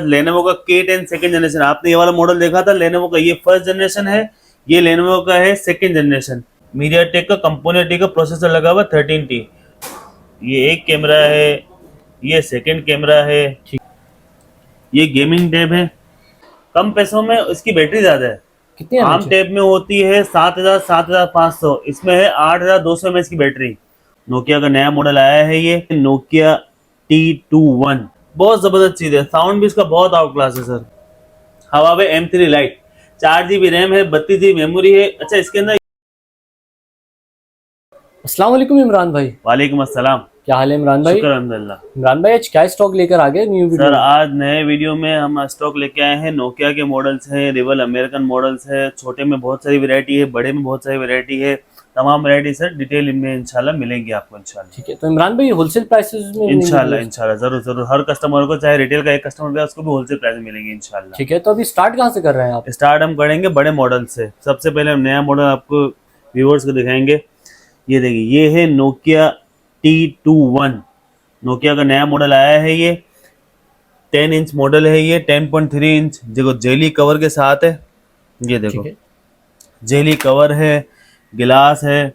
Lenovo का K10 second generation. आपने ये वाला मॉडल देखा था लेनोवो का, ये फर्स्ट जनरेशन है, ये लेनोवो का है सेकंड जनरेशन। मीडियाटेक का कंपोनेंट का प्रोसेसर लगा हुआ 13T। ये एक कैमरा है, ये सेकंड कैमरा है, ये गेमिंग टैब है। कम पैसों में इसकी बैटरी ज्यादा है। कितनी आम टैब में होती है 7000 7500, इसमें है 8200 mAh की बैटरी। नोकिया का नया मॉडल आया है, ये नोकिया T21। बहुत जबरदस्त चीज है, साउंड भी इसका बहुत आउट क्लास है sir. Huawei M3 Lite, 4 GB RAM है, 32 GB मेमोरी है। अच्छा, इसके अंदर अस्सलाम वालेकुम इमरान भाई। वालेकुम अस्सलाम। क्या हाल है इमरान भाई? शुक्र अल्हम्दुलिल्लाह। इमरान भाई आज क्या स्टॉक लेकर आ गए न्यू वीडियो सर में? आज नए वीडियो में हम स्टॉक लेके आए हैं। नोकिया के मॉडल्स हैं, रिवल अमेरिकन मॉडल्स है, छोटे में बहुत सारी वैरायटी है, बड़े में बहुत सारी वैरायटी है। तमाम वैरायटी सर डिटेल में इंशाल्लाह मिलेंगी आपको इंशाल्लाह। ठीक है, तो इमरान भाई होलसेल प्राइसेस में इंशाल्लाह इंशाल्लाह जरूर जरूर, हर कस्टमर को, चाहे रिटेल का एक कस्टमर भी है उसको भी होलसेल प्राइस में मिलेंगी इंशाल्लाह। ठीक है, तो अभी स्टार्ट कहाँ से कर रहे हैं आप? स्टार्ट हम करेंगे बड़े मॉडल से। सबसे पहले हम नया मॉडल आपको व्यूअर्स को दिखाएंगे। ये देखिए, ये है नोकिया T21। नोकिया का नया मॉडल आया है, ये 10 इंच मॉडल है, ये 10.3 इंच देखो जेली कवर के साथ है। ये देखो ठीक है, जेली कवर है, गिलास है,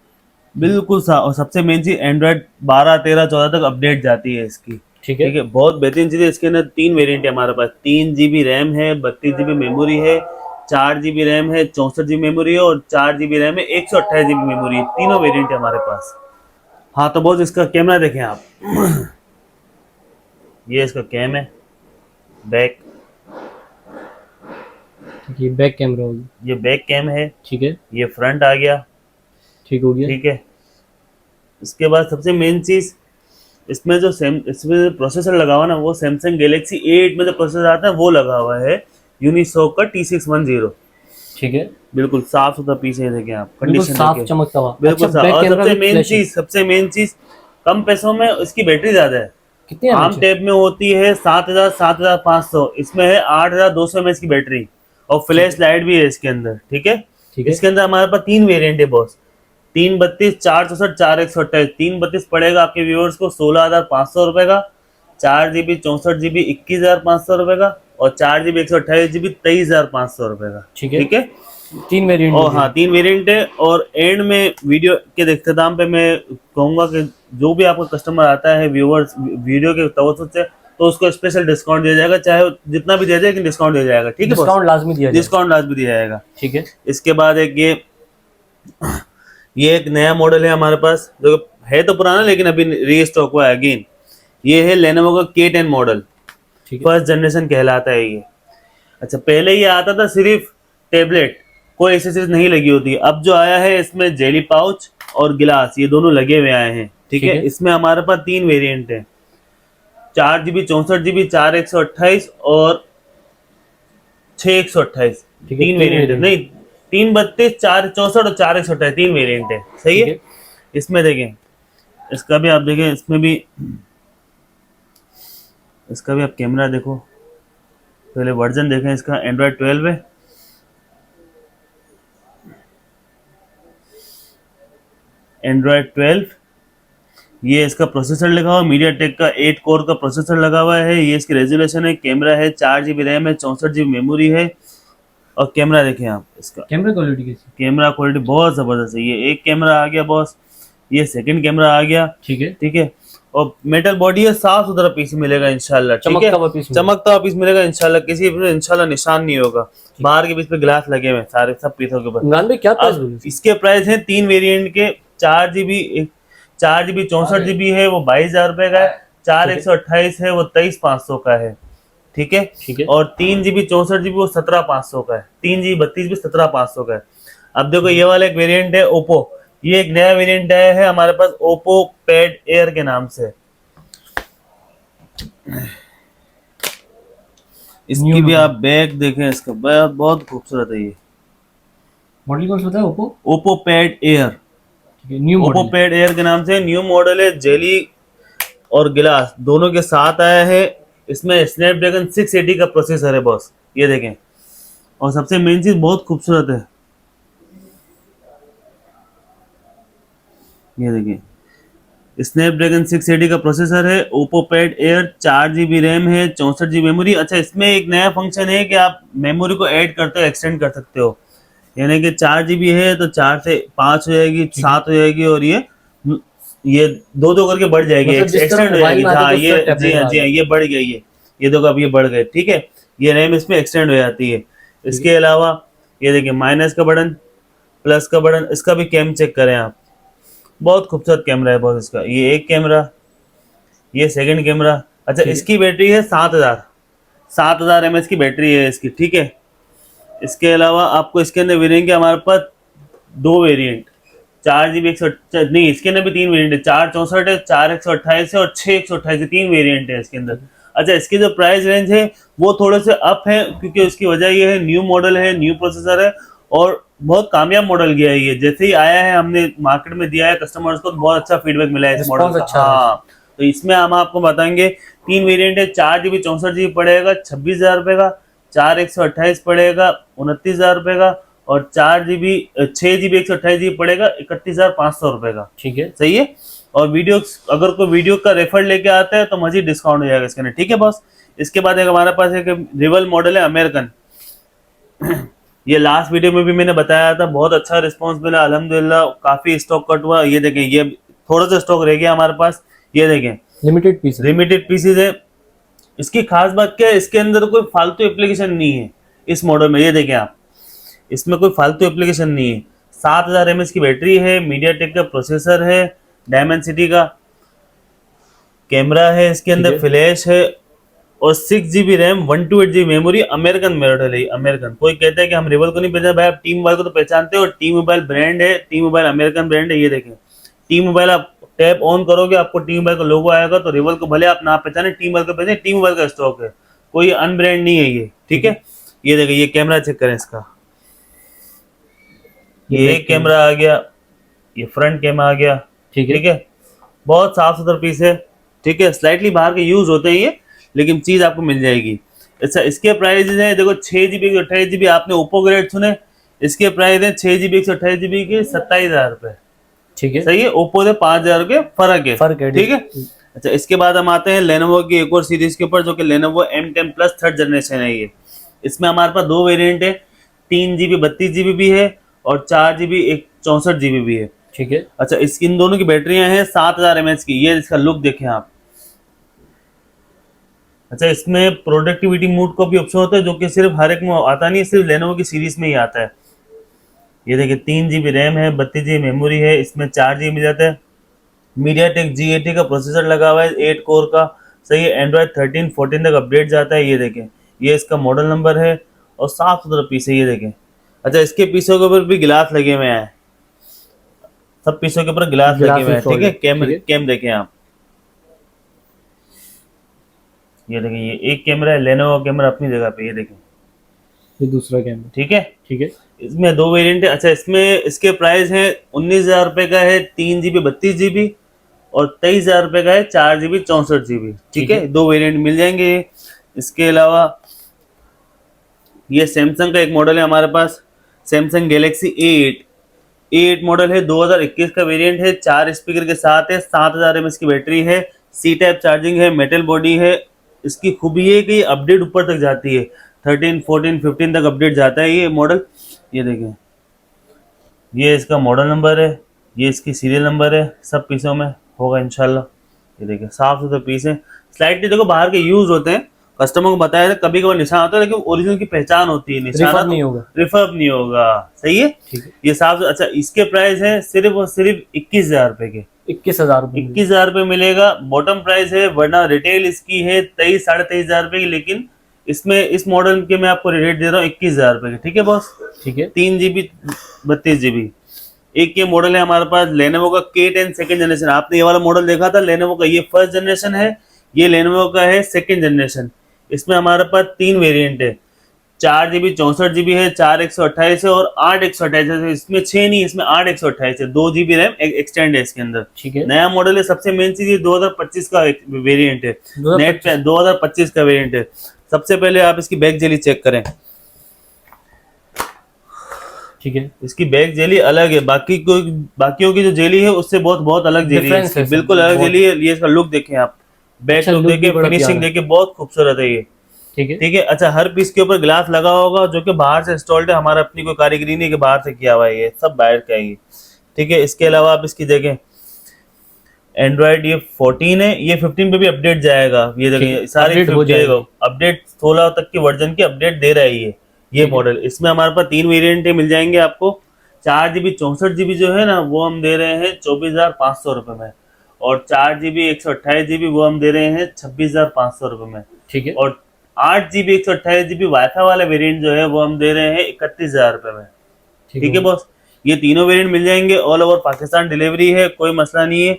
बिल्कुल सा। और सबसे मेन चीज एंड्रॉइड 12 13 14 तक अपडेट जाती है इसकी। ठीक है, ठीक है, बहुत बेहतरीन चीज है। इसके अंदर 3 वेरिएंट है हमारे पास। 3 GB रैम है, 32 GB मेमोरी है, 4 GB रैम है, 64 GB मेमोरी है, और 4 GB रैम है, 128 GB मेमोरी है। तीनों वेरिएंट है हमारे पास। हाँ तो बहुत, इसका कैमरा देखें आप। ये इसका कैम है, बैक। ठीक है, बैक कैमरा होगी। ये बैक कैम है, ठीक है, ये फ्रंट आ गया। ठीक हो गया। ठीक है, इसके बाद सबसे मेन चीज, इसमें प्रोसेसर लगा हुआ ना, वो सैमसंग गैलेक्सी A8 में जो प्रोसेसर आता है वो लगा हुआ है, यूनिसॉक का T610। ठीक है, बिल्कुल साफ सुथरा पीस है, देखें आप बिल्कुल कंडीशन साफ देखें, चमकता हुआ। बिल्कुल अच्छा, साफ। बैक और कैमरा विद फ्लैश है। सबसे मेन चीज, कम पैसों में इसकी बैटरी ज्यादा है। कितनी आम एमएच है? टैब में होती है 7000 7500, इसमें है 8200 mAh की बैटरी, और ठीक फ्लैश है, लाइट भी है इसके अंदर। ठीक है, ठीक है, इसके अंदर हमारे पास 3 वेरिएंट है बॉस। 332 464 4128। 332 पड़ेगा आपके व्यूअर्स को 16,500 रुपए का, 4 GB 64 GB 21,500 रुपए का, और 4 GB 128 GB 23,500 रुपए का। ठीक है, ठीक है, 3 वेरिएंट और होगी। हाँ 3 वेरिएंट है। और एंड में वीडियो के इख्तिताम पे मैं कहूंगा कि जो भी आपका कस्टमर आता है व्यूअर्स वीडियो के तवज्जुह से, तो उसको स्पेशल डिस्काउंट दिया जाएगा, चाहे जितना भी दे दे, लेकिन डिस्काउंट दिया जाएगा। ठीक है बॉस, डिस्काउंट लाजमी दिया जाएगा। डिस्काउंट लाजमी दिया जाएगा। ठीक है, इसके बाद एक ये एक नया मॉडल है हमारे पास, जो है तो पुराना लेकिन अभी रीस्टॉक हुआ है अगेन। ये है लेनोवो का K10 मॉडल, ठीक है, फर्स्ट जनरेशन कहलाता है ये। अच्छा, पहले ये आता था सिर्फ टेबलेट, कोई एक्सेसरीज नहीं लगी होती। अब जो आया है इसमें जेली पाउच और गिलास, ये दोनों लगे हुए आए हैं। ठीक है, इसमें हमारे पास 3 वेरिएंट है, 4 GB 64 GB 4128 और 6128। ठीक है, 3 तीन वेरिएंट है, वेरिएंट। नहीं 332 464 और 4128, 3 वेरिएंट है। सही ठीक है। है, इसमें देखें, इसका भी आप देखें, इसका भी आप कैमरा देखो। पहले वर्जन देखें इसका, एंड्रॉयड 12 है। एंड्रॉयड 12, ये इसका प्रोसेसर लगा हुआ है, मीडियाटेक का 8 कोर का प्रोसेसर लगा हुआ है। ये इसकी रेजोल्यूशन है, कैमरा है, 4 GB रैम है, 64 GB मेमोरी है। और कैमरा देखें आप, इसका कैमरा क्वालिटी कैसी? कैमरा क्वालिटी बहुत जबरदस्त है। ये एक कैमरा आ गया बॉस, ये सेकंड कैमरा आ गया। ठीक है, ठीक है, और मेटल बॉडी है, साफ सुथरा पीस मिलेगा इंशाल्लाह। ठीक है, चमकता हुआ पीस मिलेगा। चमकता हुआ पीस मिलेगा इंशाल्लाह, किसी पे इंशाल्लाह निशान नहीं होगा। बाहर के पीस पे ग्लास लगे हुए हैं सारे सब पीसों के ऊपर। इमरान भाई क्या प्राइस अब बोले? इसके प्राइस हैं 3 वेरिएंट के। 4 GB 64 GB है, वो 22,000 रुपए का है। 4128 है, वो 23,500 का है। ठीक है, ठीक है, और 3 GB 64 GB वो 17,500 का है। 3 GB 32 GB 17,500 का है। अब देखो ये वाला एक वेरिएंट है ओप्पो, ये एक नया वेरिएंट आया है हमारे पास ओप्पो पैड एयर के नाम से। इसकी भी आप बैक देखें, इसका बहुत खूबसूरत है। ये मॉडल कौन सा बताया? ओप्पो। ओप्पो पैड एयर, ठीक है, new Oppo model. Pad air के नाम से न्यू मॉडल है। जेली और गिलास दोनों के साथ आया है। इसमें स्नैपड्रैगन 680 का प्रोसेसर है बॉस, ये देखें। और सबसे मेन चीज बहुत खूबसूरत है, ये देखिए, स्नैपड्रैगन 680 का प्रोसेसर है, Oppo pad air, 4 GB RAM है, 64 GB मेमोरी। अच्छा, इसमें एक नया फंक्शन है कि आप मेमोरी को ऐड करते हो, एक्सटेंड कर सकते हो। यानी कि 4 GB है तो 4 से 5 हो जाएगी, 7 हो जाएगी, और ये दो दो करके बढ़ जाएगी, मतलब जिस तरह एक्सटेंड हो मोबाइल जाएगी। में आता हाँ, है, उस ये तरह जी टैबलेट हाँ में आ जी हाँ, गया। ये बढ़ गई है। ये देखो, अब ये बढ़ गए, ठीक है। ये रैम इसमें एक्सटेंड हो जाती है। इसके अलावा ये देखिए, माइनस का बटन, प्लस का बटन, इसका भी कैम चेक करें आप। बहुत खूबसूरत कैमरा है बहुत इसका। ये एक कैमरा, ये सेकंड कैमरा। अच्छा, ठीक है। इसकी बैटरी है 7000 mAh की बैटरी है इसकी, ठीक है। इसके अलावा आपको इसके अंदर वेरिएंट के हमारे पास 2 वेरिएंट, 4 GB 128, नहीं, इसके अंदर भी 3 वेरिएंट है, 464 है, 4128 है, और 6128 है। 3 वेरिएंट है इसके अंदर। अच्छा, इसकी जो प्राइस रेंज है वो थोड़े से अप है, क्योंकि उसकी वजह ये है, न्यू मॉडल है, न्यू प्रोसेसर है, और बहुत कामयाब मॉडल गया है ये। जैसे ही आया है, हमने मार्केट में दिया है कस्टमर्स को, तो बहुत अच्छा फीडबैक मिला है इस मॉडल रिस्पॉन्स का। अच्छा है। हाँ, तो इसमें हम आपको बताएंगे 3 वेरिएंट है। 4 GB 64 GB पड़ेगा 26,000 रुपये का, 4128 पड़ेगा 29,000 रुपये का, और 4 GB 6 GB 128 GB पड़ेगा 31,500 रुपये का। ठीक है। सही है। और वीडियो, अगर कोई वीडियो का रेफर लेके आता है तो मजीद डिस्काउंट हो जाएगा इसके अंदर, ठीक है बॉस। इसके बाद एक हमारे पास एक रिवल मॉडल है, अमेरिकन। ये लास्ट वीडियो में भी मैंने बताया था, बहुत अच्छा रिस्पांस मिला अल्हम्दुलिल्लाह, काफी स्टॉक कट हुआ। ये देखें, ये थोड़ा सा स्टॉक रह गया हमारे पास। ये देखें, लिमिटेड पीस है। लिमिटेड पीसेज है। इसकी खास बात क्या है, इसके अंदर कोई फालतू एप्लीकेशन नहीं है इस मॉडल में। ये देखें आप, इसमें कोई फालतू एप्लीकेशन नहीं है। 7000 mAh की बैटरी है, मीडियाटेक का प्रोसेसर है, डायमेंसिटी का कैमरा है, इसके अंदर ठीक है। फ्लैश है, और 6 GB RAM, 128 GB memory. American model है ये, अमेरिकन। कोई कहता है कि हम रिवल को नहीं पहचानते, भाई आप टी मोबाइल को तो पहचानते हो। टी मोबाइल ब्रांड है, टी मोबाइल अमेरिकन ब्रांड है। ये देखें, टी मोबाइल आप टैप ऑन करोगे, आपको टी मोबाइल का लोगो आएगा। तो रिवल को भले आप ना पहचाने, टी मोबाइल को पहचाने, टी मोबाइल का स्टॉक है, कोई अनब्रांड नहीं है ये, ठीक है। ये देखिए, ये कैमरा चेक करें इसका। ये एक कैमरा आ गया, ये फ्रंट कैमरा आ गया, ठीक है। ठीक है। बहुत साफ सुथरा पीस है, ठीक है। स्लाइटली बाहर के यूज होते हैं ये, लेकिन चीज आपको मिल जाएगी। अच्छा, इसके प्राइस है, देखो 6 GB 128 GB, आपने ओप्पो ग्रेड सुने, इसके प्राइस है 6 GB 128 GB के 27,000 रुपये। ठीक है। सही है। ओप्पो से 5,000 के फर्क है, ठीक है। अच्छा, इसके बाद हम आते हैं लेनोवो की एक और सीरीज के ऊपर, जो कि Lenovo M10 plus 3rd generation है ये। इसमें हमारे पास 2 वेरिएंट है, 3 GB 32 GB भी है, और 4 GB 64 GB भी है। ठीक है। अच्छा, इन दोनों की बैटरियां हैं 7000 mAh की। ये इसका लुक देखें आप। अच्छा, इसमें प्रोडक्टिविटी मोड का भी ऑप्शन होता है, जो कि सिर्फ हर एक में आता नहीं है, सिर्फ लेनोवो की सीरीज में ही आता है। ये देखिए, 3 GB रैम है, 32 GB मेमोरी है, इसमें 4 GB मिल जाता है। मीडियाटेक G80 का प्रोसेसर लगा हुआ है, 8 कोर का। सही है। एंड्रॉयड 13 14 तक अपडेट जाता है। ये देखें, ये इसका मॉडल नंबर है, और साफ सुथरा पीस है। ये देखें। अच्छा, इसके पीसों के ऊपर भी गिलास लगे हुए हैं, सब पीसों के ऊपर गिलास लगे हुए हैं, ठीक है। कैम देखें आप। ये देखें, ये एक कैमरा है, लेनोवो कैमरा अपनी जगह पे। ये देखें, ये दूसरा कैमरा। ठीक है। ठीक है। इसमें 2 वेरिएंट है। अच्छा, इसमें इसके प्राइस है 19,000 रुपये का है 3 GB 32 GB, और 23,000 रुपये का है 4 GB 64 GB, ठीक है। 2 वेरिएंट मिल जाएंगे। इसके अलावा ये सैमसंग का एक मॉडल है हमारे पास, सैमसंग गैलेक्सी A8 मॉडल है, 2021 का वेरिएंट है, 4 स्पीकर के साथ है, 7000 mAh की बैटरी है, सी टाइप चार्जिंग है, मेटल बॉडी है। इसकी खूबी है कि अपडेट ऊपर तक जाती है, 13 14 15 तक अपडेट जाता है ये मॉडल। ये देखें, ये इसका मॉडल नंबर है, ये इसकी सीरियल नंबर है, सब पीसों में होगा इंशाल्लाह। ये देखिए, साफ सुथरा पीस है। स्लाइटली देखो, बाहर के यूज होते हैं, कस्टमर को बताया था, कभी कभार निशान होता है, लेकिन ओरिजिनल की पहचान होती है, निशान रिफर नहीं होगा। रिफर्ब नहीं होगा। सही है। ठीक है। ये साफ। अच्छा, इसके प्राइस है सिर्फ और सिर्फ 21,000 रुपए के। 21,000 रुपये। 21,000 रुपये मिलेगा, बॉटम प्राइस है, वरना रिटेल इसकी है 23 साढ़े 23,000 रुपये की। लेकिन इसमें इस मॉडल के मैं आपको रेट दे रहा हूँ 21,000 रुपये की, ठीक है बॉस। ठीक है। 3 GB 32 GB। एक ये मॉडल है हमारे पास लेनोवो का K10 सेकंड जनरेशन। आपने ये वाला मॉडल देखा था लेनोवो का, ये फर्स्ट जनरेशन है, ये लेनोवो का है सेकंड जनरेशन। इसमें हमारे पास 3 वेरिएंट है, 4 GB 64 GB है, 4 128 है, और 8 128 है। इसमें 6 नहीं, इसमें 8 128 है, 2 GB रैम एक्सटेंड है इसके अंदर। ठीक है। नया मॉडल है। सबसे मेन चीज ये 2025 का वेरिएंट है, नेट पे 2025 का वेरिएंट है। सबसे पहले आप इसकी बैक जेली चेक करें। ठीक है, इसकी बैक जेली अलग है, बाकियों की जो जेली है उससे बहुत अलग जेली है Difference इसकी, है सर, बिल्कुल अलग बहुत। जेली है। ये इसका लुक देखें आप, बैक अच्छा, लुक look भी देखे, बड़ा फिनिशिंग प्यारा है। देखे, बहुत खूबसूरत है ये। ठीक है, ठीक है। अच्छा, हर पीस के ऊपर ग्लास लगा होगा जो कि बाहर से इंस्टॉल्ड है, हमारा अपनी कोई कारीगरी नहीं है कि बाहर से किया हुआ है, ये सब बाहर का है ये। ठीक है। इसके अलावा आप इसकी देखें, एंड्रॉइड ये 14 है, ये 15 पे भी अपडेट जाएगा। ये ठीक देखें है, सारे update हो जाएगा। अपडेट 16 तक की वर्जन की अपडेट दे रहा है ये मॉडल। इसमें हमारे पास 3 वेरिएंट मिल जाएंगे आपको। 4 GB 64 GB जो है ना, वो हम दे रहे हैं 24,500 रुपये में, और 4 GB 128 GB वो हम दे रहे हैं 26,500 रुपये में, ठीक है, और 8 GB 128 GB वाईफाई वाला वेरिएंट जो है वो हम दे रहे हैं 31,000 रुपये में। ठीक है बॉस, ये तीनों वेरिएंट मिल जाएंगे, ऑल ओवर पाकिस्तान डिलीवरी है, कोई मसला नहीं है।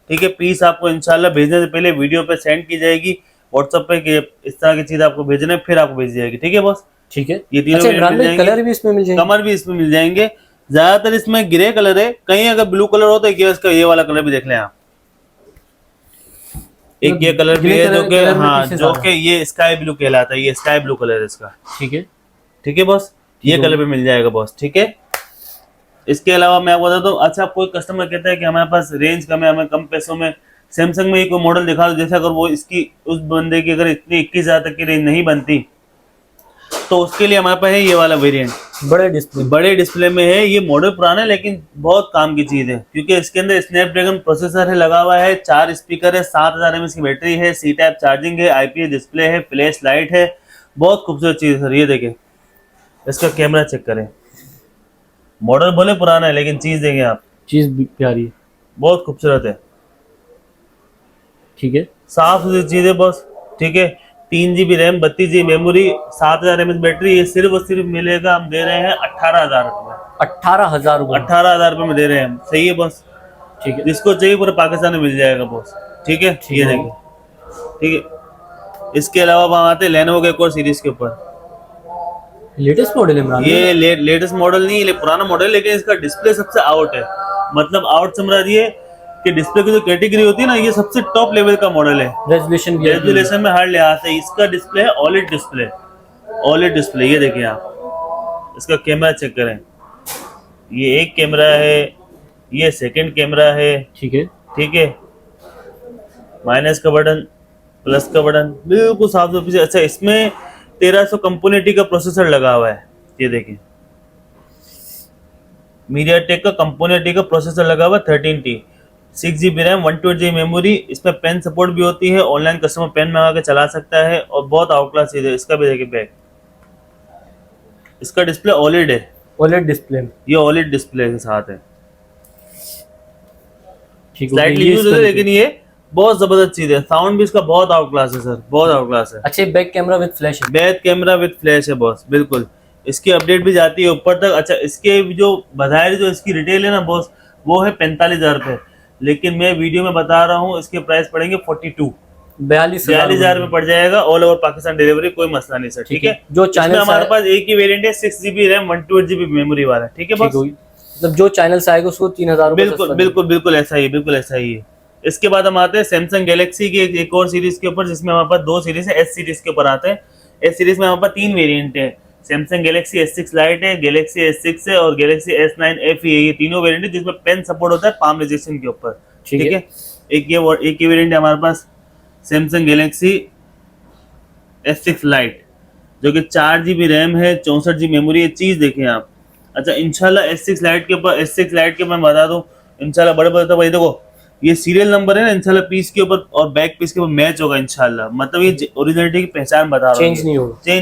ठीक है। पीस आपको इंशाल्लाह भेजने से पहले वीडियो पे सेंड की जाएगी व्हाट्सएप पे कि इस तरह की चीज आपको भेजना है, फिर आपको भेज जाएगी। ठीक है बॉस, ठीक है। ये तीनों अच्छा वेरिएंट इमरान मिल भाई, जाएंगे। कलर भी इसमें मिल जाएंगे? कमर भी इसमें मिल जाएंगे। ज्यादातर इसमें ग्रे कलर है, कहीं अगर ब्लू कलर हो तो इसका ये वाला कलर भी देख लें आप। एक ये कलर भी है जो कि हाँ, जो कि ये स्काई ब्लू कहलाता है, ये स्काई ब्लू कलर है इसका। ठीक है, ठीक है बॉस, ये कलर भी मिल जाएगा बॉस। ठीक है। इसके अलावा मैं आपको बताता हूँ, अच्छा कोई कस्टमर कहता है कि हमारे पास रेंज कम है, हमें कम पैसों में सैमसंग में कोई मॉडल दिखा दो, जैसे अगर वो इसकी उस बंदे की अगर इतनी 21,000 तक की रेंज नहीं बनती तो उसके लिए हमारे पास है ये वाला वेरिएंट, बड़े डिस्प्ले में है। ये मॉडल पुराना है लेकिन बहुत काम की चीज है, क्योंकि इसके अंदर स्नैपड्रैगन प्रोसेसर है लगा हुआ है, 4 स्पीकर है, 7000 mAh की बैटरी है, सी टाइप चार्जिंग है, IPS डिस्प्ले है, फ्लैश लाइट है, बहुत खूबसूरत चीज है सर। ये देखें, इसका कैमरा चेक करें, मॉडल भले पुराना है लेकिन चीज देखें आप, चीज भी प्यारी है। बहुत खूबसूरत है। ठीक है, साफ सुथरी चीज है बॉस। ठीक है। 3 GB RAM, 32 GB memory, 7000 mAh battery, ये सिर्फ और सिर्फ मिलेगा, हम दे रहे हैं 18,000 रुपये में। 18,000 रुपये? 18,000 रुपये में दे रहे हैं हम। सही है बॉस, ठीक है, जिसको चाहिए पूरे पाकिस्तान में मिल जाएगा बॉस। ठीक है। ये देखिए। ठीक है। इसके अलावा वहाँ आते हैं लेनोवो के एक और सीरीज के ऊपर, लेटेस्ट मॉडल है इमरान? ये लेटेस्ट मॉडल नहीं, ये पुराना मॉडल, लेकिन इसका डिस्प्ले सबसे आउट है। मतलब आउट से मुराद ये कि डिस्प्ले की जो कैटेगरी होती है ना, ये सबसे टॉप लेवल का मॉडल है। रेजोल्यूशन में हर लिहाज से इसका डिस्प्ले है OLED डिस्प्ले, OLED डिस्प्ले। ये देखिए आप, इसका कैमरा चेक करें, ये एक कैमरा है, ये सेकंड कैमरा है। ठीक है, ठीक है। माइनस का बटन, प्लस का बटन, बिल्कुल साफ सुथरी। अच्छा, इसमें 1300 कंपोनेंट का प्रोसेसर लगा हुआ है। ये देखिए, मीडियाटेक का कंपोनेंट का प्रोसेसर लगा हुआ है 13T, 6 GB RAM, 128 GB memory. इसमें पेन सपोर्ट भी होती है, ऑनलाइन कस्टमर पेन मंगा के चला सकता है, और बहुत आउट क्लास चीज है। इसका भी देखिए बैक, इसका डिस्प्ले OLED है, OLED डिस्प्ले, ये OLED डिस्प्ले के साथ है। ठीक स्लाइटली यूज है लेकिन ये बहुत जबरदस्त चीज है। साउंड भी इसका बहुत आउट क्लास है सर, बहुत आउट क्लास है। अच्छा, बैक कैमरा विद फ्लैश है? बैक कैमरा विद फ्लैश है बॉस, बिल्कुल। इसकी अपडेट भी जाती है ऊपर तक। अच्छा, इसके जो बाहर जो इसकी रिटेल है ना बॉस, वो है 45,000 रुपये, लेकिन मैं वीडियो में बता रहा हूँ इसके प्राइस पड़ेंगे 42,000 में पड़ जाएगा, ऑल ओवर पाकिस्तान डिलीवरी, कोई मसला नहीं सर। ठीक है। जो चैनल हमारे पास एक ही वेरिएंट है, 6 GB रैम, 128 GB मेमोरी वाला। ठीक है बॉस, मतलब जो चैनल से आएगा उसको 3,000 बिल्कुल बिल्कुल बिल्कुल ऐसा ही, बिल्कुल ऐसा ही है। इसके बाद हम आते हैं सैमसंग गैलेक्सी की एक और सीरीज के ऊपर, जिसमें हमारे पास 2 सीरीज है। एस सीरीज के ऊपर आते हैं। एस सीरीज में हमारे पास 3 वेरिएंट है, सैमसंग गैलेक्सी S6 लाइट है, गैलेक्सी S6 है, और गैलेक्सी S9 FE है। ये तीनों वेरिएंट है जिसमें पेन सपोर्ट होता है पाम रेजिस्टेंस के ऊपर। ठीक है। एक ये वेरिएंट है हमारे पास सैमसंग गैलेक्सी S6 लाइट, जो कि 4 GB रैम है, 64 GB मेमोरी है। चीज देखें आप। अच्छा, इंशाल्लाह S6 लाइट के ऊपर मैं बता दूं, इंशाल्लाह बड़े भाई देखो, ये सीरियल नंबर है ना, इंशाल्लाह पीस के ऊपर और बैक पीस के ऊपर मैच होगा इंशाल्लाह। मतलब ये ओरिजिनलिटी की पहचान बता रहा हूँ, चेंज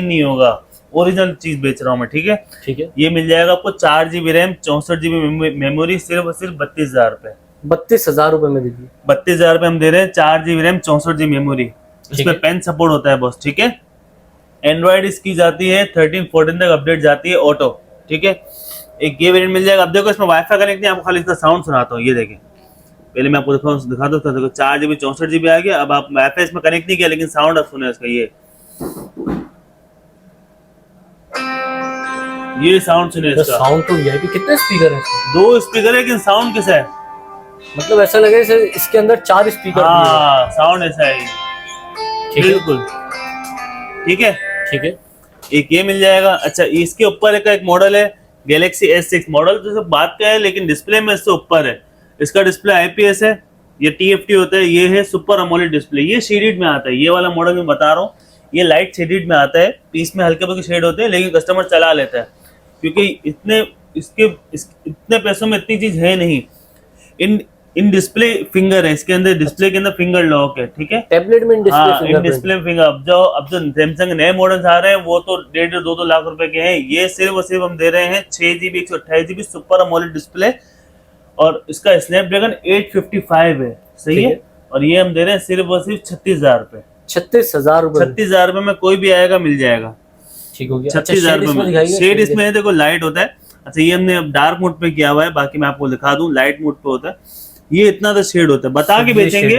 नहीं होगा, ओरिजिनल चीज बेच रहा हूँ मैं। ठीक है। ठीक है। ये मिल जाएगा आपको 4 GB रैम, 64 GB मेमोरी, सिर्फ और सिर्फ 32,000 रुपए। 32,000 रुपए में दीजिए। 32,000 रुपए हम दे रहे हैं, 4 GB रैम, 64 GB मेमोरी। इसमें पेन सपोर्ट होता है बॉस। ठीक है। एंड्रॉइड इसकी जाती है 13-14 तक अपडेट जाती है ऑटो। ठीक है। एक ये वेरिएंट मिल जाएगा। अब देखो, इसमें वाईफाई कनेक्ट नहीं, आपको खाली इसका साउंड सुनाता हूँ। ये देखें, पहले मैं आपको दिखा दो। देखो 4 GB 64 GB आ गया। अब आप वाईफाई इसमें कनेक्ट नहीं किया, लेकिन साउंड आप सुने इसका। ये साउंड सुने इसका। साउंड तो वीआईपी। कितने स्पीकर हैं इसमें? 2 स्पीकर है, लेकिन साउंड कैसा है, मतलब ऐसा लगे जैसे इसके अंदर 4 स्पीकर। हाँ, साउंड ऐसा है बिल्कुल। ठीक है। ठीक है। एक ये मिल जाएगा। अच्छा, इसके ऊपर एक मॉडल है गैलेक्सी S6 मॉडल तो सब बात का है, लेकिन डिस्प्ले में इससे ऊपर है। इसका डिस्प्ले IPS है, ये TFT होता है, ये है सुपर अमोलेड डिस्प्ले। ये शेडेड में आता है, ये वाला मॉडल मैं बता रहा हूँ, ये लाइट शेडेड में आता है, पीस में हल्के फुल्के शेड होते हैं, लेकिन कस्टमर चला लेता है क्योंकि इतने पैसों में इतनी चीज है नहीं। इन डिस्प्ले फिंगर है, इसके अंदर डिस्प्ले के अंदर फिंगर लॉक है, ठीक है। टैबलेट में हाँ, डिस्प्ले इन डिस्प्ले फिंगर। अब जो सैमसंग नए मॉडल्स आ रहे हैं वो तो 1.5-2 लाख रुपए के हैं। ये सिर्फ और सिर्फ हम दे रहे हैं 6GB 128GB super AMOLED display, और इसका स्नैपड्रैगन 855 है, सही है। और ये हम दे रहे हैं सिर्फ और सिर्फ 36,000 रुपए। 36,000 रुपए। 36,000 रुपए में कोई भी आएगा, मिल जाएगा। ठीक हो गया। 36,000 रुपए में शेड इसमें है, देखो लाइट होता है। अच्छा, ये हमने अब डार्क मोड पे किया हुआ है, बाकी मैं आपको दिखा दूं, लाइट मोड पे होता है। ये इतना तो शेड होता है, बता के बेचेंगे,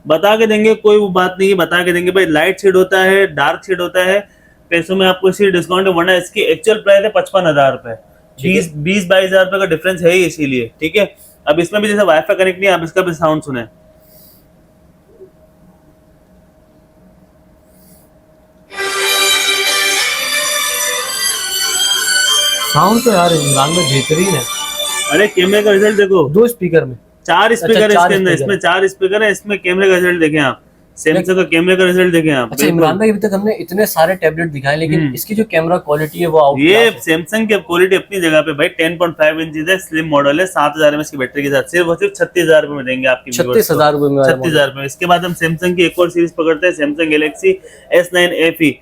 बता के देंगे, कोई वो बात नहीं है, बता के देंगे भाई लाइट शेड होता है, डार्क शेड होता है। पैसों में आपको इसलिए डिस्काउंट है, वरना इसकी एक्चुअल प्राइस है 55,000 रुपए। 20-22,000 रुपए का डिफरेंस है ही इसीलिए, ठीक है। अब इसमें भी जैसे वाईफाई कनेक्ट नहीं है, आप इसका भी साउंड सुने। साउंड तो यार इमरान में बेहतरीन है। अरे कैमरे का रिजल्ट देखो, 2 स्पीकर में 4 स्पीकर है अच्छा, इसके अंदर, इसमें 4 स्पीकर है, इसमें कैमरे का रिजल्ट देखें आप, सैमसंग का कैमरे का रिजल्ट देखें आप। अच्छा इमरान भाई, अभी तक हमने इतने सारे टैबलेट दिखाए, लेकिन इसकी जो कैमरा क्वालिटी है वो आउट ये सैमसंग की क्वालिटी अपनी जगह पे भाई। 10.5 इंच है, स्लिम मॉडल है, 7,000 mAh की बैटरी के साथ सिर्फ और सिर्फ 36,000 रुपए में देंगे आपकी। 36,000 रुपए में, 36,000 रुपए। इसके बाद हम सैमसंग की एक और सीरीज पकड़ते हैं, Samsung Galaxy S9 FE।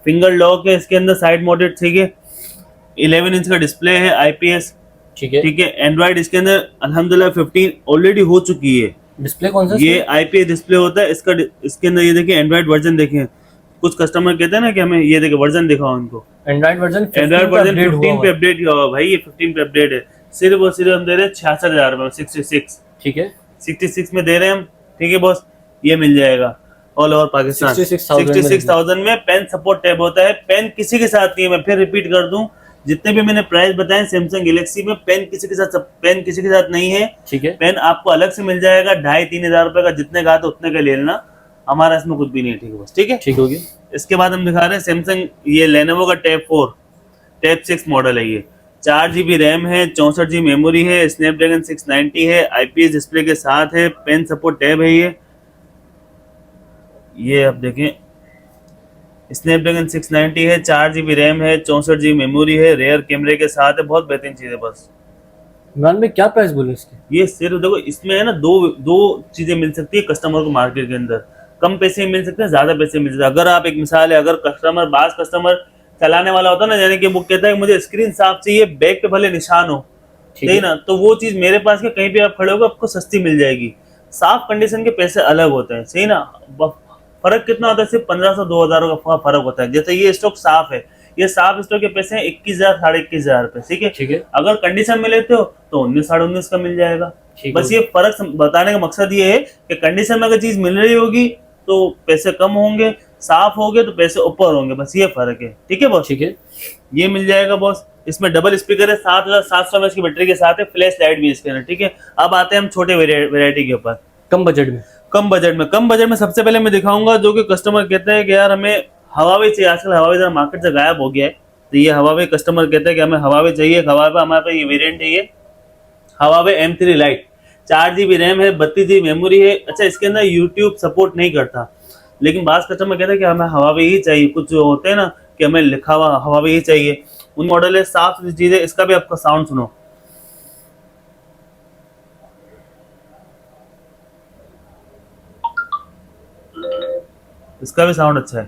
Finger lock है इसके अंदर, साइड माउंटेड, ठीक है। 11 इंच का डिस्प्ले है, IPS, ठीक है। ठीक है। एंड्रॉइड इसके अंदर अल्हम्दुलिल्लाह 15 ऑलरेडी हो चुकी है। डिस्प्ले कौन सा? ये IPS डिस्प्ले होता है इसका। इसके अंदर ये देखिए एंड्रॉइड वर्जन देखें, कुछ कस्टमर कहते हैं ना कि हमें ये देखिए वर्जन दिखाओ उनको। एंड्रॉइड वर्जन 15 पे अपडेट किया हुआ भाई, ये 15 पे अपडेट है। सिर्फ और सिर्फ हम दे रहे हैं 66,000 रुपए में, 66, ठीक है, 66 में दे रहे हैं हम, ठीक है बॉस। ये मिल जाएगा ऑल ओवर पाकिस्तान 66,000 में। पेन सपोर्ट टैब होता है, पेन किसी के साथ नहीं है। मैं फिर रिपीट कर दूं, जितने भी मैंने प्राइस बताए सैमसंग गैलेक्सी में, पेन किसी के साथ नहीं है, ठीक है। पेन आपको अलग से मिल जाएगा। 2,500-3 हजार रुपए का, जितने का था उतने का ले लेना, हमारा इसमें कुछ भी नहीं है, ठीक है बस, ठीक है, ठीक हो गया। इसके बाद हम दिखा रहे हैं सैमसंग, ये लेनोवो का टैब 6 मॉडल है। ये 4GB रैम है, 64GB मेमोरी है, स्नैपड्रैगन 690 है, IPS डिस्प्ले के साथ है, पेन सपोर्ट टैब है। ये आप देखें, स्नैपड्रैगन 690 है, 4GB रैम है, 64GB मेमोरी है, रेयर कैमरे के साथ है, बहुत बेहतरीन चीज है बस। इमरान में क्या प्राइस बोले इसके? ये सिर्फ देखो, इसमें है ना दो चीजें मिल सकती है कस्टमर को मार्केट के अंदर। कम पैसे में मिल सकते हैं, ज्यादा पैसे मिल सकते हैं। अगर आप एक मिसाल है, अगर कस्टमर चलाने वाला होता है ना, यानी कि वो कहता है मुझे स्क्रीन साफ चाहिए, बैक पे भले निशान हो, ठीक ना, तो वो चीज मेरे पास के कहीं पे आप खड़े होगे आपको सस्ती मिल जाएगी। साफ कंडीशन के पैसे अलग होते हैं, सही ना। फर्क कितना होता है? सिर्फ 1,500-2,000 का फर्क होता है। जैसे ये स्टॉक साफ है, ये साफ स्टॉक के पैसे हैं 21,000 साढ़े 21,000 रुपए, ठीक है, ठीक है। अगर कंडीशन में लेते हो तो 19-19.5 का मिल जाएगा। बस ये फर्क बताने का मकसद ये है कि कंडीशन में अगर चीज मिल रही होगी तो पैसे कम होंगे, साफ होंगे तो पैसे ऊपर होंगे, बस ये फर्क है, ठीक है बॉस, ठीक है। ये मिल जाएगा बॉस। इसमें डबल स्पीकर है, 7,700 mAh की बैटरी के साथ है, फ्लैश लाइट भी इसके अंदर, ठीक है। अब आते हैं हम छोटे वेरायटी के ऊपर, कम बजट में। कम बजट में सबसे पहले मैं दिखाऊंगा जो कि कस्टमर कहते हैं कि यार हमें हवावे चाहिए। आजकल हवावे जरा मार्केट से गायब हो गया है, तो ये हवावे कस्टमर कहते हैं कि हमें हवावे चाहिए। हवावे हमारे पास ये वेरिएंट है, ये Huawei M3 light, 4GB RAM है, 32GB मेमोरी है। अच्छा, इसके अंदर यूट्यूब सपोर्ट नहीं करता, लेकिन बास कस्टमर कहते हैं कि हमें हवावे ही चाहिए। कुछ जो होते हैं ना कि हमें लिखा हुआ हवावे ही चाहिए, उन मॉडल है, साफ चीज है। इसका भी आपका साउंड सुनो, इसका भी साउंड अच्छा है,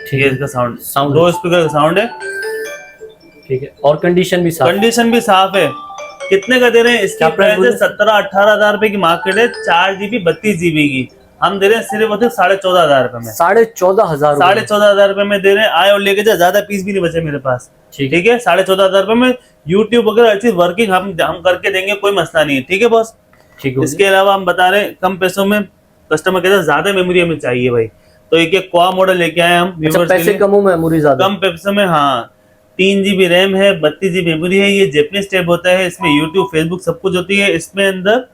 ठीक ये है। इसका साउंड साउंड 2 स्पीकर का साउंड है, ठीक है। और कंडीशन भी साफ, कंडीशन भी साफ है। कितने का दे रहे हैं? इसका प्राइस है 17-18 रुपए की मार्केट है, 4GB 32GB की। हम दे रहे हैं सिर्फ और सिर्फ 14,500 रुपए में, 14,500 14,500 रुपए में दे रहे हैं। आए और लेके जाए, ज्यादा पीस भी नहीं बचे मेरे पास, ठीक है। 14,500 रुपए में यूट्यूब वगैरह हर चीज वर्किंग हम करके देंगे, कोई मसला नहीं है, ठीक है बॉस। ठीक है। इसके अलावा हम बता रहे हैं कम पैसों में, कस्टमर कहते हैं ज्यादा मेमोरी हमें चाहिए भाई, तो एक क्वा मॉडल लेके आए हम। अच्छा, पैसे कम हो, मेमोरी ज्यादा, कम पैसों में, हाँ। 3GB रैम है, 32GB मेमोरी है। ये जेपनीज टैब होता है, इसमें यूट्यूब फेसबुक सब कुछ होती है। इसमें अंदर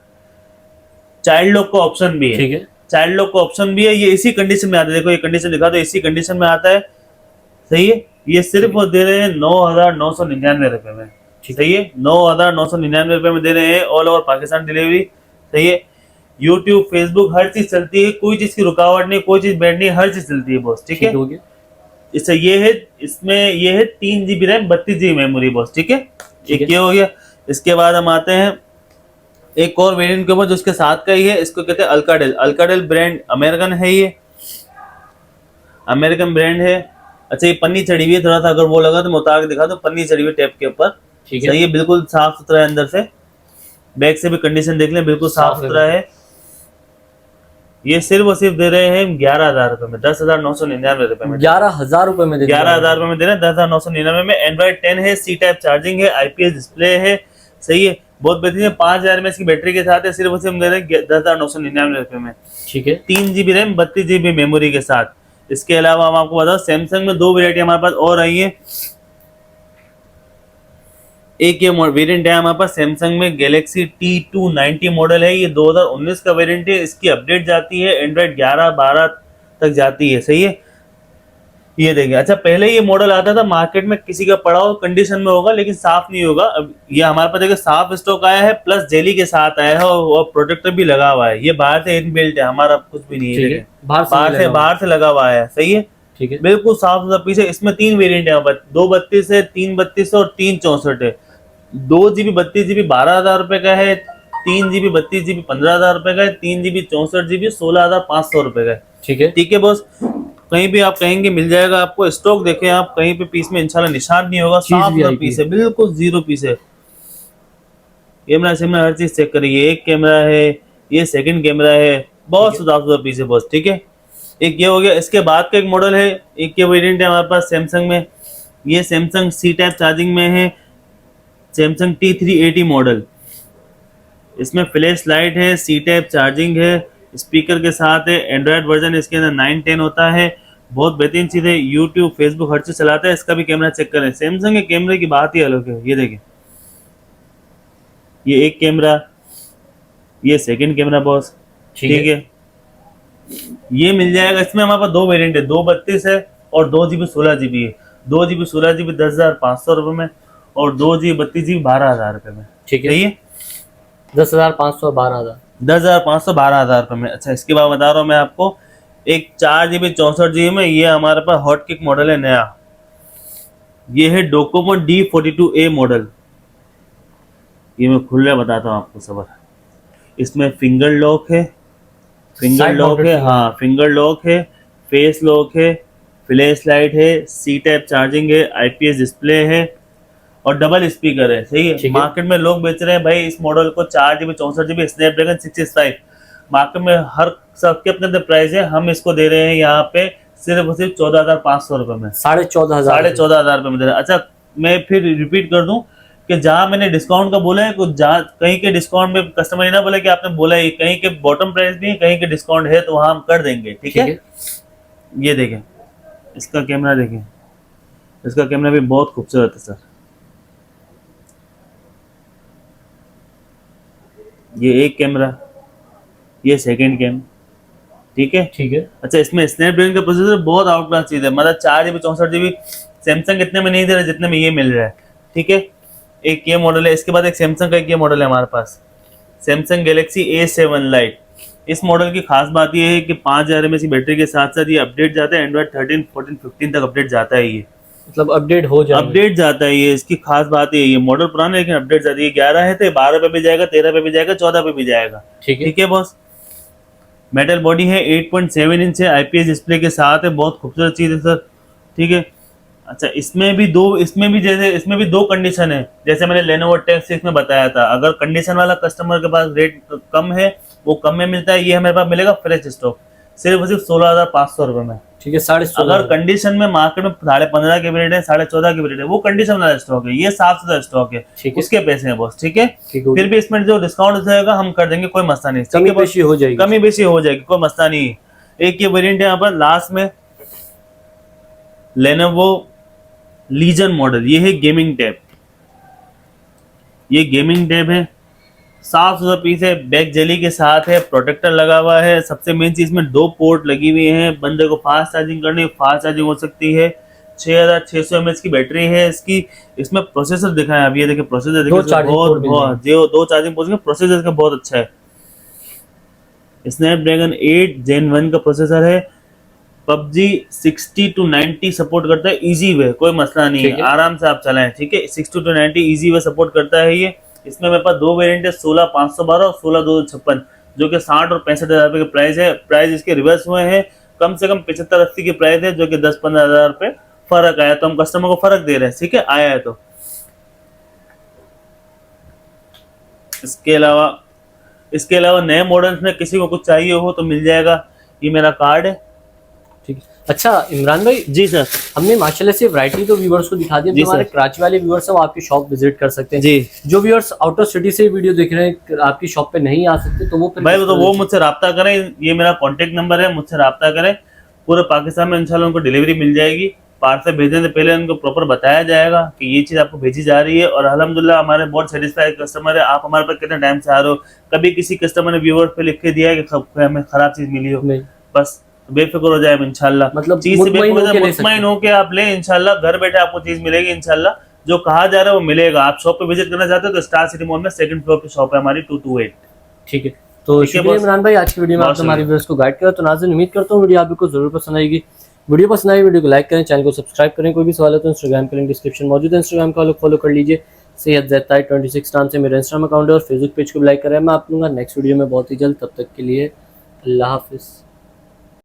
चाइल्ड लॉक का ऑप्शन भी है, ठीक है। चाइल्ड लॉक का ऑप्शन भी है। ये इसी कंडीशन में आता है, देखो ये कंडीशन दिखा दो, इसी कंडीशन में आता है, सही है। ये सिर्फ वो दे रहे हैं 9,999 रुपए में। सही है, 9,999 रुपए में दे रहे हैं, ऑल ओवर पाकिस्तान डिलीवरी। सही है, यूट्यूब, फेसबुक, हर चीज चलती है, कोई चीज की रुकावट नहीं, कोई चीज बैठ नहीं, हर चीज चलती है बॉस। ठीक है, हो गया। इससे ये है, इसमें ये है 3 GB RAM 32 GB memory boss. ठीक है, एक ये हो गया। इसके बाद हम आते हैं एक और वेरिएंट के ऊपर जो इसके साथ का ही है, इसको कहते हैं अल्काडेल। अल्काडेल ब्रांड अमेरिकन है, ये अमेरिकन ब्रांड है। अच्छा, ये पन्नी चढ़ी हुई है, थोड़ा सा अगर वो लगा तो मैं उतार के दिखा दूं, पन्नी चढ़ी हुई है टैप के ऊपर। ठीक है, सही है, बिल्कुल साफ सुथरा है अंदर से, बैक से भी कंडीशन देख लें, बिल्कुल साफ सुथरा है। ये सिर्फ और सिर्फ दे रहे हैं 11,000 रुपए में, 10,999 रुपए में, 11,000 रुपए में 11,000 रुपए में दे रहे हैं, 10,999 में। एंड्रॉइड 10 है, सी टाइप चार्जिंग है, IPS डिस्प्ले है। सही है, बहुत बेहतरीन है। 5,000 में इसकी बैटरी के साथ है, सिर्फ और सिर्फ दे रहे हैं 10,999 रुपए में। ठीक है, 3 GB रैम 32 GB मेमोरी के साथ। इसके अलावा हम आपको बताओ, सैमसंग में 2 वेरायटी हमारे पास और आई है। एक ये वेरिएंट है हमारे पास सैमसंग में, गैलेक्सी T290 मॉडल है, ये 2019 का वेरिएंट है। इसकी अपडेट जाती है एंड्रॉइड 11, 12 तक जाती है। सही है, ये देखिए। अच्छा, पहले ये मॉडल आता था मार्केट में, किसी का पड़ा हो कंडीशन में होगा, लेकिन साफ नहीं होगा। अब ये हमारे पास देखिए साफ स्टॉक आया है, प्लस जेली के साथ आया है, और प्रोटेक्टर भी लगा हुआ है। ये बाहर से इनबिल्ट है, हमारा कुछ भी नहीं है, बाहर से लगा हुआ है। सही है, ठीक है, बिल्कुल साफ सुथरा पीस है। इसमें 3 वेरिएंट है, 232 है, 332 और 364 है। 2 GB 32 GB 12,000 रुपए का है, 3 GB 32 GB 15,000 रुपए का है, 3 GB 64 GB 16,500 रुपए का है। ठीक है, ठीक है बॉस, कहीं भी आप कहेंगे मिल जाएगा आपको। स्टॉक देखें आप, कहीं पे पीस में इंशाल्लाह निशान नहीं होगा, साफ सुथरा पीस है, बिल्कुल जीरो पीस है। कैमरा शैमरा हर चीज चेक करिए, एक कैमरा है, ये सेकंड कैमरा है, बहुत साफ सुथरा पीस है बॉस। ठीक है, एक ये हो गया। इसके बाद का एक मॉडल है, एक ये वेरिएंट है हमारे पास सैमसंग में, ये सैमसंग सी टाइप चार्जिंग में है, सैमसंग T380 मॉडल। इसमें फ्लैश लाइट है, सी टाइप चार्जिंग है, स्पीकर के साथ है। एंड्रॉयड वर्जन इसके अंदर 9, 10 होता है, बहुत बेहतरीन चीज़ है। यूट्यूब, फेसबुक हर चीज़ चलाता है। इसका भी कैमरा चेक करें, सैमसंग के कैमरे की बात ही अलग है। ये देखें, ये एक कैमरा, ये सेकंड कैमरा बॉस। ठीक है, ये मिल जाएगा। इसमें हमारे पास 2 वेरिएंट है, 232 है और 2 GB 16 GB है। 2 GB 16 GB 10,500 रुपए में, और 2 GB 32 GB 12,000 रुपए में। ठीक है, सही है, 10,500 12,000, 10,500 12,000 रुपए में। अच्छा, इसके बाद बता रहा हूँ मैं आपको, एक 4 GB 64 GB में, ये हमारे पास हॉट किक मॉडल है नया। ये है डोकोमो D42A मॉडल। ये मैं खुले बताता हूँ आपको सबर। इसमें फिंगर लॉक है, हाँ फिंगर लॉक है, फेस लॉक है, फ्लैश लाइट है, सी टाइप चार्जिंग है, IPS डिस्प्ले है, और डबल स्पीकर है। सही है, मार्केट में लोग बेच रहे हैं भाई इस मॉडल को 4 GB 64 GB स्नैपड्रैगन 665, मार्केट में हर सबके अपने प्राइस है। हम इसको दे रहे हैं यहाँ पे सिर्फ और सिर्फ 14,500 रुपए में, 14,500 रुपए में दे रहे हैं। अच्छा, मैं फिर रिपीट कर दूं कि जहां मैंने डिस्काउंट का बोला है, कुछ जहाँ कहीं के डिस्काउंट में कस्टमर ये ना बोले कि आपने बोला है, कहीं के बॉटम प्राइस भी है, कहीं के डिस्काउंट है, तो वहां हम कर देंगे। ठीक है, ये देखें, इसका कैमरा देखें, इसका कैमरा भी बहुत खूबसूरत है सर। ये एक कैमरा, ये सेकंड कैम। ठीक है, ठीक है। अच्छा, इसमें स्नैपड्रैगन का प्रोसेसर बहुत आउट क्लास चीज है, मतलब 4 GB 64 GB सैमसंग इतने में नहीं दे रहा जितने में ये मिल रहा है। ठीक है, एक ये मॉडल है। इसके बाद एक सैमसंग का एक ये मॉडल है हमारे पास, सैमसंग गैलेक्सी A7 लाइट। इस मॉडल की खास बात ये है कि 5,000 mAh की बैटरी के साथ साथ ये अपडेट जाता है, एंड्रॉइड 13, 14, 15 तक अपडेट जाता है। ये मतलब अपडेट जाता है, ये इसकी खास बात है। ये मॉडल पुराना है लेकिन अपडेट जाती है। 11 है तो 12 पे भी जाएगा, 13 पे भी जाएगा, 14 पे भी जाएगा। ठीक है बॉस। मेटल बॉडी है, 8.7 इंच है, IPS डिस्प्ले के साथ है, बहुत खूबसूरत चीज़ है सर। ठीक है, अच्छा, इसमें भी दो कंडीशन है, जैसे मैंने Lenovo Tab 6 में बताया था। अगर कंडीशन वाला कस्टमर के पास रेट कम है, वो कम में मिलता है। ये हमारे पास मिलेगा फ्रेश स्टॉक, सिर्फ 16,500 रुपए में। ठीक है, 16,500। अगर कंडीशन में मार्केट में 15.5 के रेट है, 14.5 के रेट है, वो कंडीशन वाला स्टॉक है, ये साफ सुथरा स्टॉक है, उसके पैसे हैं बॉस। ठीक है, फिर भी इसमें जो डिस्काउंट हो जाएगा हम कर देंगे, कोई मसला नहीं। कमी बेशी हो जाएगी, कोई मसला नहीं। एक ये वेरिएंट है यहाँ पर लास्ट में, Lenovo लीजन मॉडल। ये है गेमिंग टैब, ये गेमिंग टैब है, साफ सुथरा पीस है, बैक जेली के साथ है, प्रोटेक्टर लगा हुआ है। सबसे मेन चीज में 2 पोर्ट लगी हुई हैं, बंदे को फास्ट चार्जिंग करनी, फास्ट चार्जिंग हो सकती है। 6600 mAh की बैटरी है इसकी। इसमें प्रोसेसर दिखा है, अभी ये देखिए प्रोसेसर दो देखिए, charging port मिल बहुत जो 2 चार्जिंग पोर्ट, प्रोसेसर इसका बहुत अच्छा है। स्नैपड्रैगन 8 Gen 1 का प्रोसेसर है। PUBG 60 to 90 सपोर्ट करता है, इजी वे, कोई मसला नहीं ठीक है, है। आराम से आप चलाएं, ठीक है। 60 to 90 इजी वे सपोर्ट करता है ये। इसमें मेरे पास 2 वेरिएंट है, 16512 और 16256, जो कि 60 और 65,000 रुपए के प्राइस है। प्राइस इसके रिवर्स हुए हैं, कम से कम 75-80 की प्राइस है, जो कि 10-15 हज़ार रुपए फर्क आया, तो हम कस्टमर को फर्क दे रहे हैं, ठीक है, आया है तो। इसके अलावा नए मॉडल्स में किसी को कुछ चाहिए हो तो मिल जाएगा, ये मेरा कार्ड है। ठीक है। अच्छा इमरान भाई, जी सर। हमने माशाल्लाह से वैरायटी तो व्यूअर्स को दिखा दिया, जी तो हमारे सर। कराची वाले व्यूअर्स हैं वो आपकी शॉप विजिट कर सकते हैं। जी जो व्यूअर्स आउट ऑफ सिटी से वीडियो देख रहे हैं, आपकी शॉप पे नहीं आ सकते, तो वो फिर भाई तो वो मुझसे रब्ता करें, ये मेरा कॉन्टेक्ट नंबर है, मुझसे रब्ता करें। पूरे पाकिस्तान में इंशाल्लाह उनको डिलीवरी मिल जाएगी। पार्सल भेजने से पहले उनको प्रॉपर बताया जाएगा कि ये चीज़ आपको भेजी जा रही है। और अल्हम्दुलिल्लाह हमारे बहुत सेटिस्फाइड कस्टमर है। आप हमारे पास कितने टाइम से आ रहे हो, कभी किसी कस्टमर ने व्यूअर्स पे लिख के दिया है कि हमें खराब चीज़ मिली हो? नहीं। बस बेफिक्र हो जाए इंशाल्लाह, मतलब चीज से मुतमईन होके ले सकते मुतमईन होके आप लें, इंशाल्लाह घर बैठे आपको चीज मिलेगी, इंशाल्लाह जो कहा जा रहा है वो मिलेगा। आप शॉप पे विजिट करना चाहते हो तो स्टार सिटी मॉल में 2nd फ्लोर पे शॉप है हमारी 228। ठीक है। तो ठीक है शुक्रिया बॉस। इमरान भाई, आज की वीडियो में आपने हमारे व्यूअर्स को गाइड किया। तो नाज़रीन उम्मीद करता हूँ वीडियो आपको जरूर पसंद आएगी। वीडियो पसंद आई वीडियो को लाइक करें, चैनल को सब्सक्राइब करें। कोई भी सवाल है तो इंस्टाग्राम का लिंक डिस्क्रिप्शन मौजूद है, इंस्टाग्राम का फॉलो कर लीजिए। सैयद ज़ैद 26 नाम से मेरा इंस्टाग्राम अकाउंट है, और फेसबुक पेज को भी लाइक करें। मैं आप लूँगा नेक्स्ट वीडियो में बहुत ही जल्द, तब तक के लिए अल्लाह हाफिज़।